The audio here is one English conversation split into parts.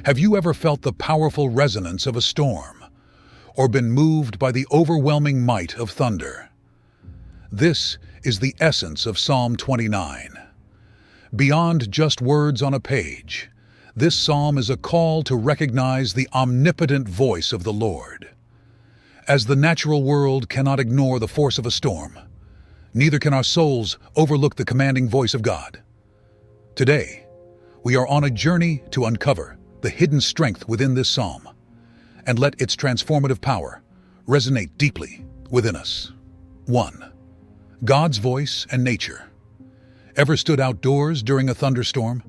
Have you ever felt the powerful resonance of a storm, or been moved by the overwhelming might of thunder? This is the essence of Psalm 29. Beyond just words on a page, this psalm is a call to recognize the omnipotent voice of the Lord. As the natural world cannot ignore the force of a storm, neither can our souls overlook the commanding voice of God. Today, we are on a journey to uncover the hidden strength within this psalm and let its transformative power resonate deeply within us. 1. God's voice and nature. Ever stood outdoors during a thunderstorm?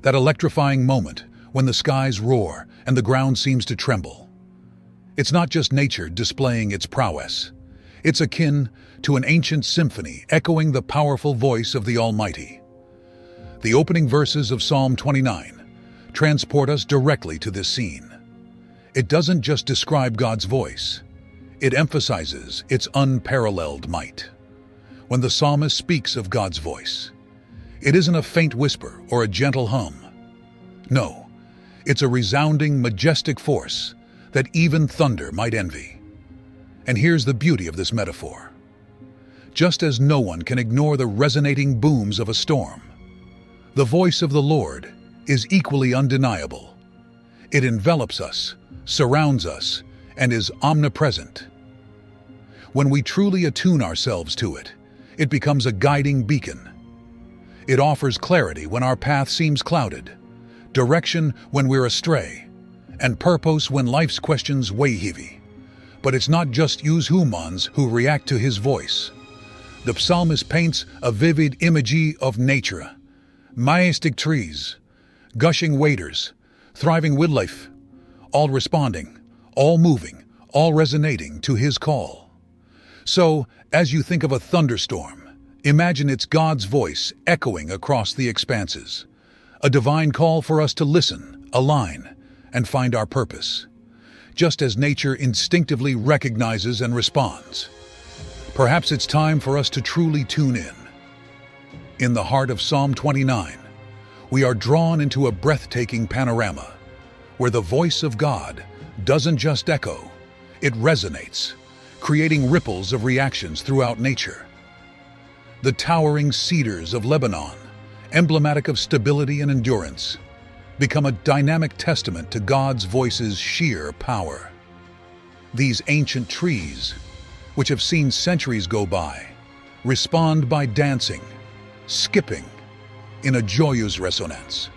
That electrifying moment when the skies roar and the ground seems to tremble. It's not just nature displaying its prowess. It's akin to an ancient symphony echoing the powerful voice of the Almighty. The opening verses of Psalm 29 transport us directly to this scene. It doesn't just describe God's voice, it emphasizes its unparalleled might. When the psalmist speaks of God's voice, it isn't a faint whisper or a gentle hum. No, it's a resounding, majestic force that even thunder might envy. And here's the beauty of this metaphor. Just as no one can ignore the resonating booms of a storm, the voice of the Lord is equally undeniable. It envelops us, surrounds us, and is omnipresent. When we truly attune ourselves to it, it becomes a guiding beacon. It offers clarity when our path seems clouded, direction when we're astray, and purpose when life's questions weigh heavy. But it's not just humans who react to his voice. The psalmist paints a vivid imagery of nature, majestic trees, gushing waters, thriving wildlife, all responding, all moving, all resonating to his call. So, as you think of a thunderstorm, imagine it's God's voice echoing across the expanses, a divine call for us to listen, align, and find our purpose, just as nature instinctively recognizes and responds. Perhaps it's time for us to truly tune in. In the heart of Psalm 29, we are drawn into a breathtaking panorama where the voice of God doesn't just echo, it resonates, creating ripples of reactions throughout nature. The towering cedars of Lebanon, emblematic of stability and endurance, become a dynamic testament to God's voice's sheer power. These ancient trees, which have seen centuries go by, respond by dancing, skipping, in a joyous resonance.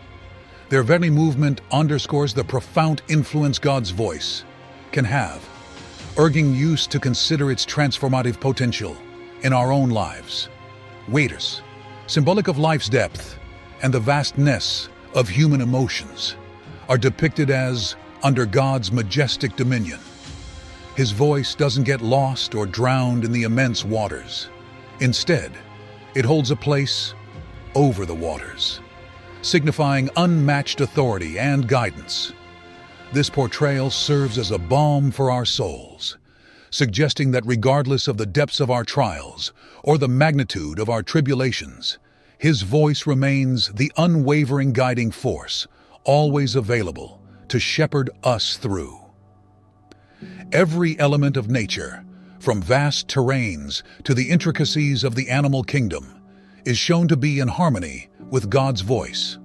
Their very movement underscores the profound influence God's voice can have, urging us to consider its transformative potential in our own lives. Waters, symbolic of life's depth and the vastness of human emotions, are depicted as under God's majestic dominion. His voice doesn't get lost or drowned in the immense waters. Instead, it holds a place over the waters, signifying unmatched authority and guidance. This portrayal serves as a balm for our souls, suggesting that regardless of the depths of our trials or the magnitude of our tribulations, his voice remains the unwavering guiding force, always available to shepherd us through. Every element of nature, from vast terrains to the intricacies of the animal kingdom, is shown to be in harmony with God's voice.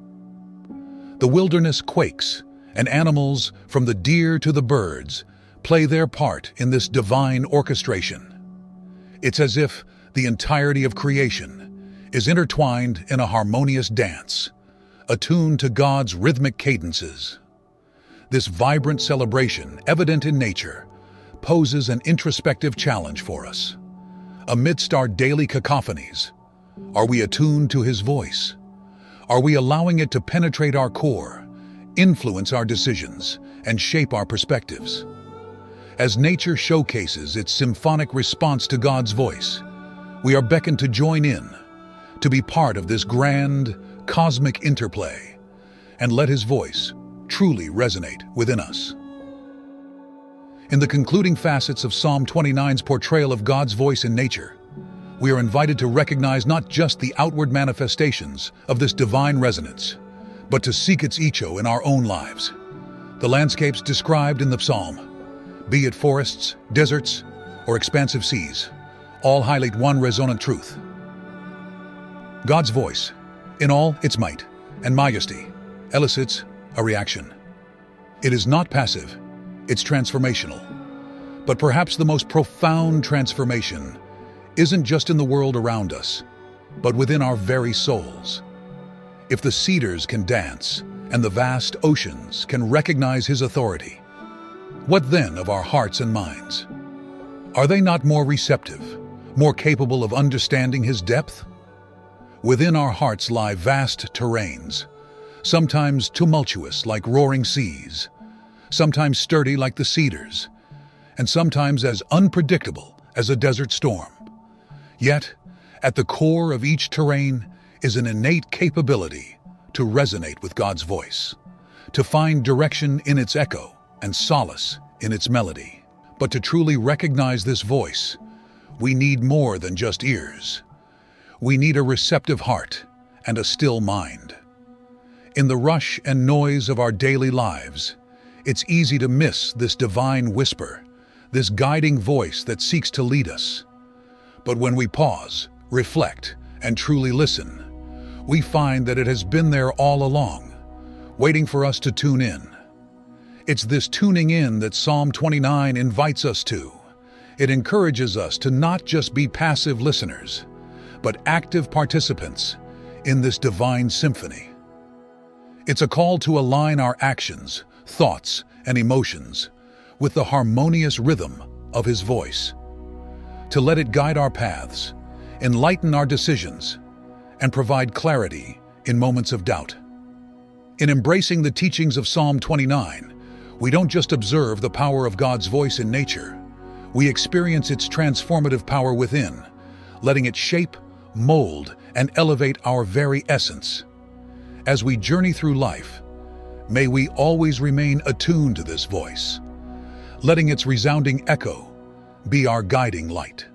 The wilderness quakes, and animals, from the deer to the birds, play their part in this divine orchestration. It's as if the entirety of creation is intertwined in a harmonious dance, attuned to God's rhythmic cadences. This vibrant celebration, evident in nature, poses an introspective challenge for us. Amidst our daily cacophonies, are we attuned to his voice? Are we allowing it to penetrate our core, influence our decisions, and shape our perspectives? As nature showcases its symphonic response to God's voice, we are beckoned to join in, to be part of this grand, cosmic interplay, and let his voice truly resonate within us. In the concluding facets of Psalm 29's portrayal of God's voice in nature, we are invited to recognize not just the outward manifestations of this divine resonance, but to seek its echo in our own lives. The landscapes described in the psalm, be it forests, deserts, or expansive seas, all highlight one resonant truth. God's voice, in all its might and majesty, elicits a reaction. It is not passive, it's transformational. But perhaps the most profound transformation isn't just in the world around us, but within our very souls. If the cedars can dance and the vast oceans can recognize His authority, what then of our hearts and minds? Are they not more receptive, more capable of understanding His depth? Within our hearts lie vast terrains, sometimes tumultuous like roaring seas, sometimes sturdy like the cedars, and sometimes as unpredictable as a desert storm. Yet, at the core of each terrain is an innate capability to resonate with God's voice, to find direction in its echo and solace in its melody. But to truly recognize this voice, we need more than just ears. We need a receptive heart and a still mind. In the rush and noise of our daily lives, it's easy to miss this divine whisper, this guiding voice that seeks to lead us. But when we pause, reflect, and truly listen, we find that it has been there all along, waiting for us to tune in. It's this tuning in that Psalm 29 invites us to. It encourages us to not just be passive listeners, but active participants in this divine symphony. It's a call to align our actions, thoughts, and emotions with the harmonious rhythm of His voice, to let it guide our paths, enlighten our decisions, and provide clarity in moments of doubt. In embracing the teachings of Psalm 29, we don't just observe the power of God's voice in nature, we experience its transformative power within, letting it shape, mold, and elevate our very essence. As we journey through life, may we always remain attuned to this voice, letting its resounding echo be our guiding light.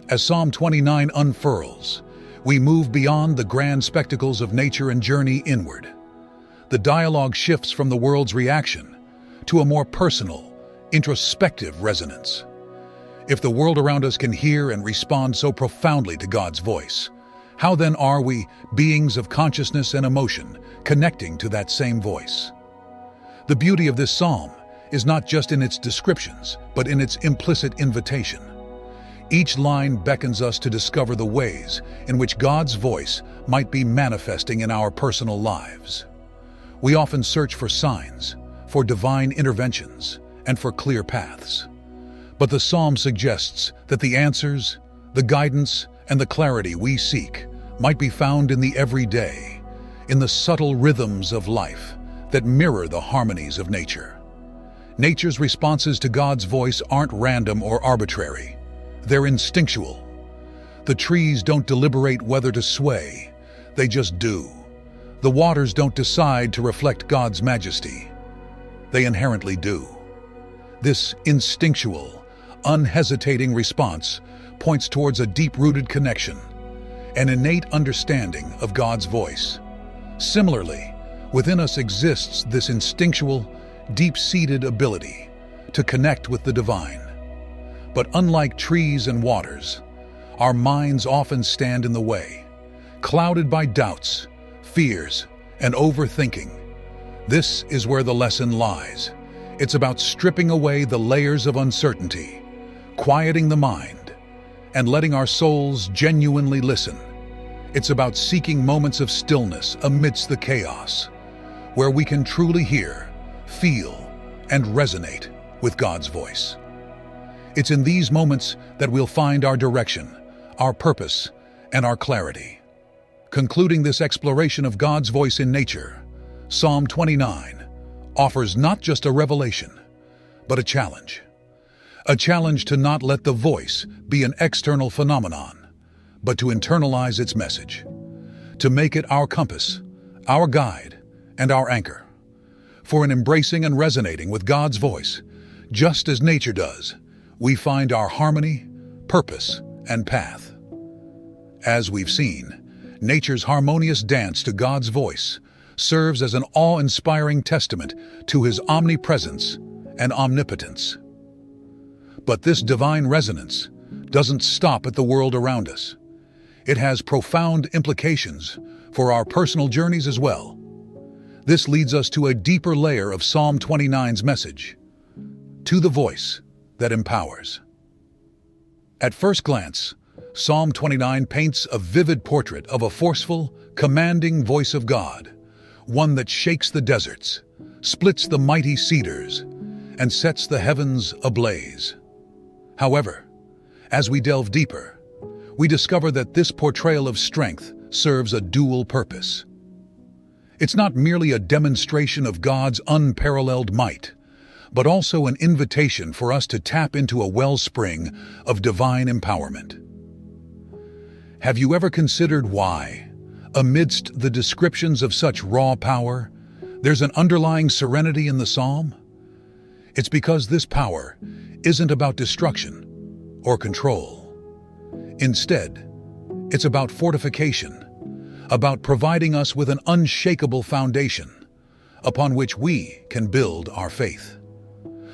As Psalm 29 unfurls, we move beyond the grand spectacles of nature and journey inward. The dialogue shifts from the world's reaction to a more personal, introspective resonance. If the world around us can hear and respond so profoundly to God's voice, how then are we, beings of consciousness and emotion, connecting to that same voice? The beauty of this psalm is not just in its descriptions, but in its implicit invitation. Each line beckons us to discover the ways in which God's voice might be manifesting in our personal lives. We often search for signs, for divine interventions, and for clear paths. But the psalm suggests that the answers, the guidance, and the clarity we seek might be found in the everyday, in the subtle rhythms of life that mirror the harmonies of nature. Nature's responses to God's voice aren't random or arbitrary. They're instinctual. The trees don't deliberate whether to sway, they just do. The waters don't decide to reflect God's majesty. They inherently do. This instinctual, unhesitating response points towards a deep-rooted connection, an innate understanding of God's voice. Similarly, within us exists this instinctual, deep-seated ability to connect with the divine. But unlike trees and waters, our minds often stand in the way, clouded by doubts, fears, and overthinking. This is where the lesson lies. It's about stripping away the layers of uncertainty, quieting the mind, and letting our souls genuinely listen. It's about seeking moments of stillness amidst the chaos, where we can truly hear, feel, and resonate with God's voice. It's in these moments that we'll find our direction, our purpose, and our clarity. Concluding this exploration of God's voice in nature, Psalm 29 offers not just a revelation, but a challenge. A challenge to not let the voice be an external phenomenon, but to internalize its message, to make it our compass, our guide, and our anchor. For in embracing and resonating with God's voice, just as nature does, we find our harmony, purpose, and path. As we've seen, nature's harmonious dance to God's voice serves as an awe-inspiring testament to his omnipresence and omnipotence. But this divine resonance doesn't stop at the world around us. It has profound implications for our personal journeys as well. This leads us to a deeper layer of Psalm 29's message, to the voice that empowers. At first glance, Psalm 29 paints a vivid portrait of a forceful, commanding voice of God, one that shakes the deserts, splits the mighty cedars, and sets the heavens ablaze. However, as we delve deeper, we discover that this portrayal of strength serves a dual purpose. It's not merely a demonstration of God's unparalleled might, but also an invitation for us to tap into a wellspring of divine empowerment. Have you ever considered why, amidst the descriptions of such raw power, there's an underlying serenity in the psalm? It's because this power isn't about destruction or control. Instead, it's about fortification, about providing us with an unshakable foundation upon which we can build our faith.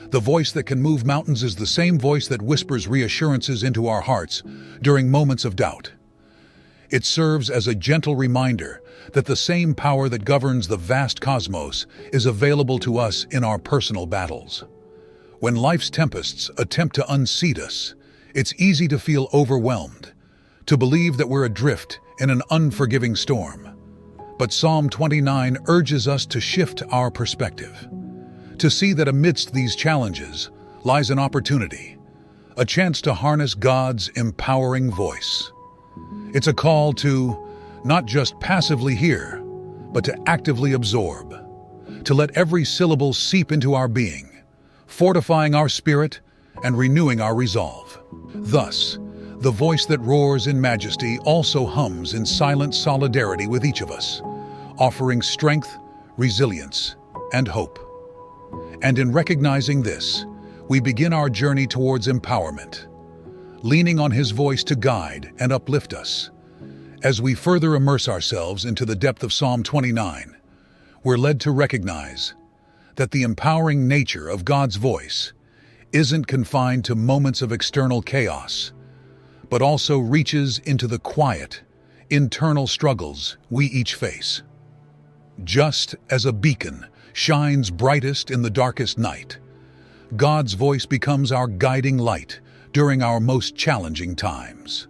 The voice that can move mountains is the same voice that whispers reassurances into our hearts during moments of doubt. It serves as a gentle reminder that the same power that governs the vast cosmos is available to us in our personal battles. When life's tempests attempt to unseat us, it's easy to feel overwhelmed, to believe that we're adrift in an unforgiving storm. But Psalm 29 urges us to shift our perspective, to see that amidst these challenges lies an opportunity, a chance to harness God's empowering voice. It's a call to not just passively hear, but to actively absorb, to let every syllable seep into our being, fortifying our spirit and renewing our resolve. Thus, the voice that roars in majesty also hums in silent solidarity with each of us, offering strength, resilience, and hope. And in recognizing this, we begin our journey towards empowerment, leaning on His voice to guide and uplift us. As we further immerse ourselves into the depth of Psalm 29, we're led to recognize that the empowering nature of God's voice isn't confined to moments of external chaos, but also reaches into the quiet, internal struggles we each face. Just as a beacon shines brightest in the darkest night, God's voice becomes our guiding light during our most challenging times.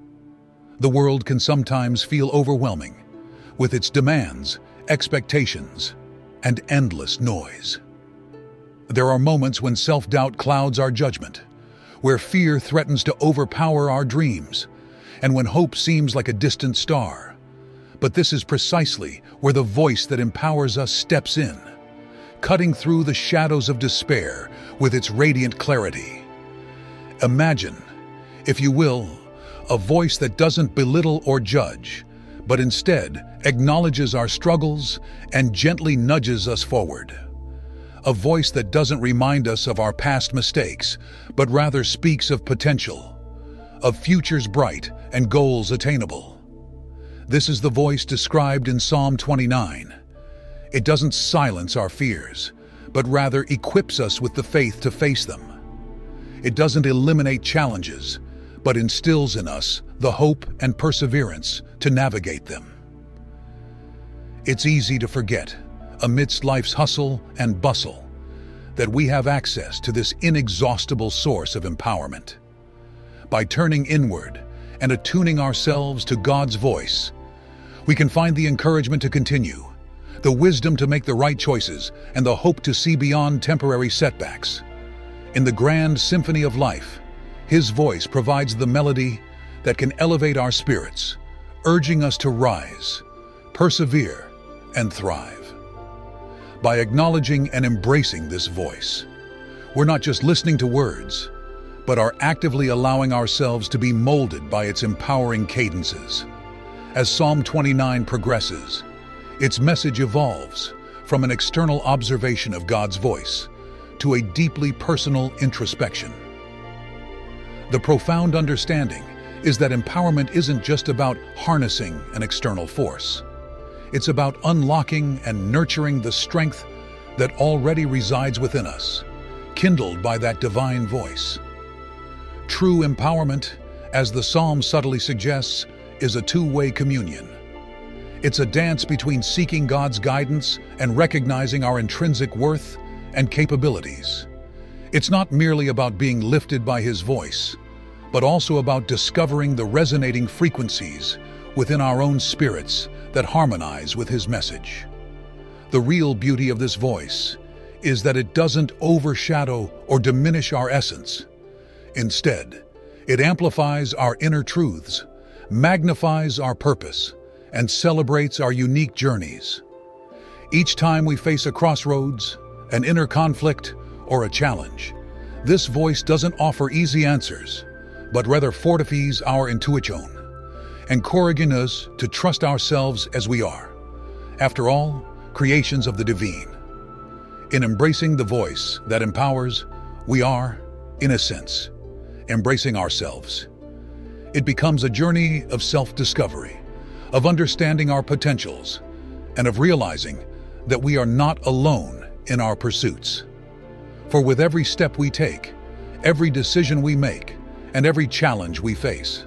The world can sometimes feel overwhelming, with its demands, expectations, and endless noise. There are moments when self-doubt clouds our judgment, where fear threatens to overpower our dreams, and when hope seems like a distant star. But this is precisely where the voice that empowers us steps in, cutting through the shadows of despair with its radiant clarity. Imagine, if you will, a voice that doesn't belittle or judge, but instead acknowledges our struggles and gently nudges us forward. A voice that doesn't remind us of our past mistakes, but rather speaks of potential, of futures bright and goals attainable. This is the voice described in Psalm 29. It doesn't silence our fears, but rather equips us with the faith to face them. It doesn't eliminate challenges, but instills in us the hope and perseverance to navigate them. It's easy to forget, amidst life's hustle and bustle, that we have access to this inexhaustible source of empowerment. By turning inward and attuning ourselves to God's voice, we can find the encouragement to continue, the wisdom to make the right choices, and the hope to see beyond temporary setbacks. In the grand symphony of life, His voice provides the melody that can elevate our spirits, urging us to rise, persevere, and thrive. By acknowledging and embracing this voice, we're not just listening to words, but are actively allowing ourselves to be molded by its empowering cadences. As Psalm 29 progresses, its message evolves from an external observation of God's voice to a deeply personal introspection. The profound understanding is that empowerment isn't just about harnessing an external force. It's about unlocking and nurturing the strength that already resides within us, kindled by that divine voice. True empowerment, as the psalm subtly suggests, is a two-way communion. It's a dance between seeking God's guidance and recognizing our intrinsic worth and capabilities. It's not merely about being lifted by His voice, but also about discovering the resonating frequencies within our own spirits that harmonize with His message. The real beauty of this voice is that it doesn't overshadow or diminish our essence. Instead, it amplifies our inner truths, magnifies our purpose, and celebrates our unique journeys. Each time we face a crossroads, an inner conflict, or a challenge, this voice doesn't offer easy answers, but rather fortifies our intuition, encouraging us to trust ourselves as we are, after all, creations of the divine. In embracing the voice that empowers, we are, in a sense, embracing ourselves. It becomes a journey of self-discovery, of understanding our potentials, and of realizing that we are not alone in our pursuits. For with every step we take, every decision we make, and every challenge we face,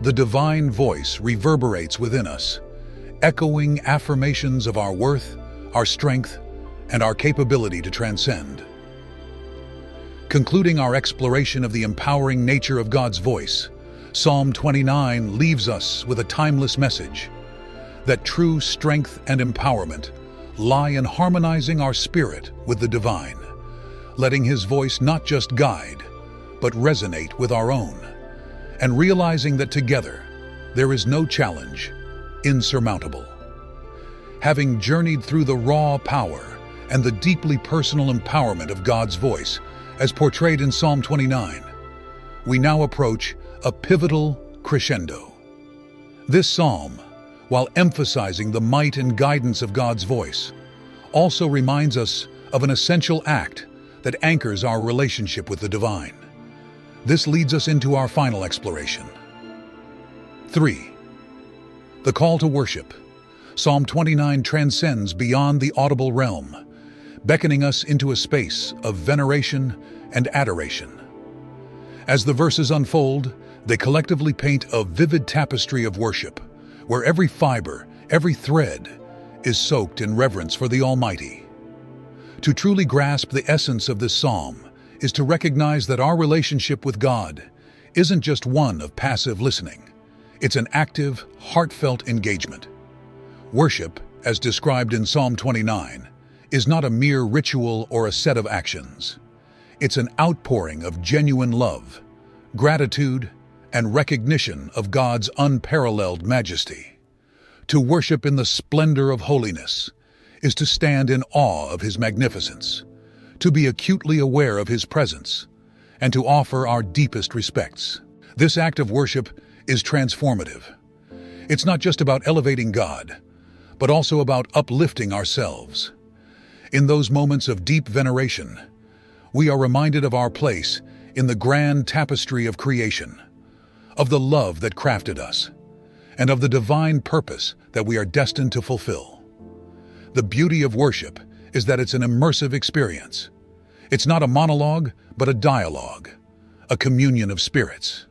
the divine voice reverberates within us, echoing affirmations of our worth, our strength, and our capability to transcend. Concluding our exploration of the empowering nature of God's voice, Psalm 29 leaves us with a timeless message that true strength and empowerment lie in harmonizing our spirit with the divine, letting His voice not just guide, but resonate with our own, and realizing that together there is no challenge insurmountable. Having journeyed through the raw power and the deeply personal empowerment of God's voice, as portrayed in Psalm 29, we now approach a pivotal crescendo. This psalm, while emphasizing the might and guidance of God's voice, also reminds us of an essential act that anchors our relationship with the divine. This leads us into our final exploration. 3. The call to worship. Psalm 29 transcends beyond the audible realm, beckoning us into a space of veneration and adoration. As the verses unfold, they collectively paint a vivid tapestry of worship, where every fiber, every thread, is soaked in reverence for the Almighty. To truly grasp the essence of this psalm is to recognize that our relationship with God isn't just one of passive listening. It's an active, heartfelt engagement. Worship, as described in Psalm 29, is not a mere ritual or a set of actions. It's an outpouring of genuine love, gratitude, and recognition of God's unparalleled majesty. To worship in the splendor of holiness is to stand in awe of His magnificence, to be acutely aware of His presence, and to offer our deepest respects. This act of worship is transformative. It's not just about elevating God, but also about uplifting ourselves. In those moments of deep veneration, we are reminded of our place in the grand tapestry of creation, of the love that crafted us, and of the divine purpose that we are destined to fulfill. The beauty of worship is that it's an immersive experience. It's not a monologue, but a dialogue, a communion of spirits.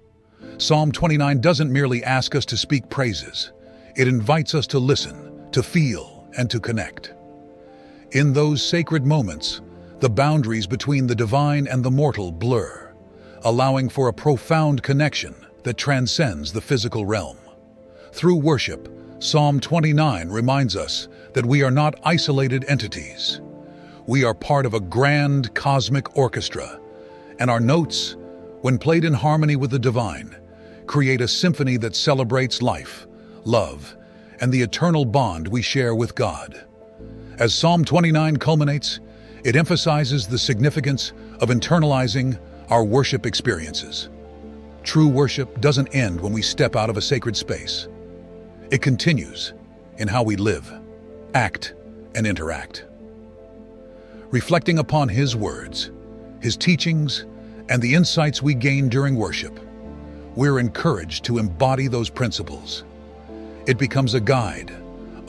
Psalm 29 doesn't merely ask us to speak praises. It invites us to listen, to feel, and to connect. In those sacred moments, the boundaries between the divine and the mortal blur, allowing for a profound connection that transcends the physical realm. Through worship, Psalm 29 reminds us that we are not isolated entities. We are part of a grand cosmic orchestra, and our notes, when played in harmony with the divine, create a symphony that celebrates life, love, and the eternal bond we share with God. As Psalm 29 culminates, it emphasizes the significance of internalizing our worship experiences. True worship doesn't end when we step out of a sacred space. It continues in how we live, act, and interact. Reflecting upon His words, His teachings, and the insights we gain during worship, we're encouraged to embody those principles. It becomes a guide,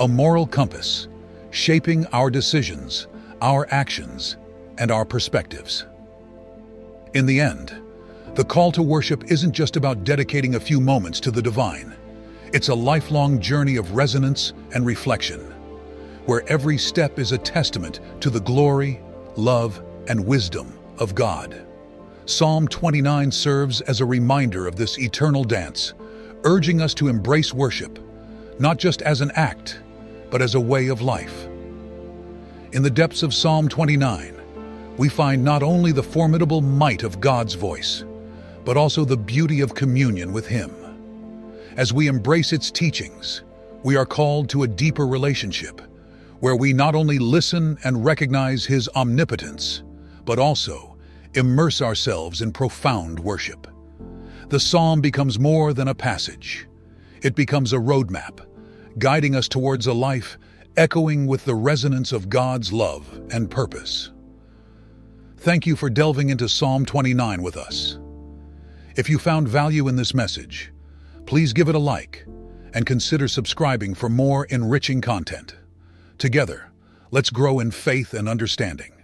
a moral compass, shaping our decisions, our actions, and our perspectives. In the end, the call to worship isn't just about dedicating a few moments to the divine. It's a lifelong journey of resonance and reflection, where every step is a testament to the glory, love, and wisdom of God. Psalm 29 serves as a reminder of this eternal dance, urging us to embrace worship, not just as an act, but as a way of life. In the depths of Psalm 29, we find not only the formidable might of God's voice, but also the beauty of communion with Him. As we embrace its teachings, we are called to a deeper relationship, where we not only listen and recognize His omnipotence, but also immerse ourselves in profound worship. The psalm becomes more than a passage. It becomes a roadmap, guiding us towards a life echoing with the resonance of God's love and purpose. Thank you for delving into Psalm 29 with us. If you found value in this message, please give it a like and consider subscribing for more enriching content. Together, let's grow in faith and understanding.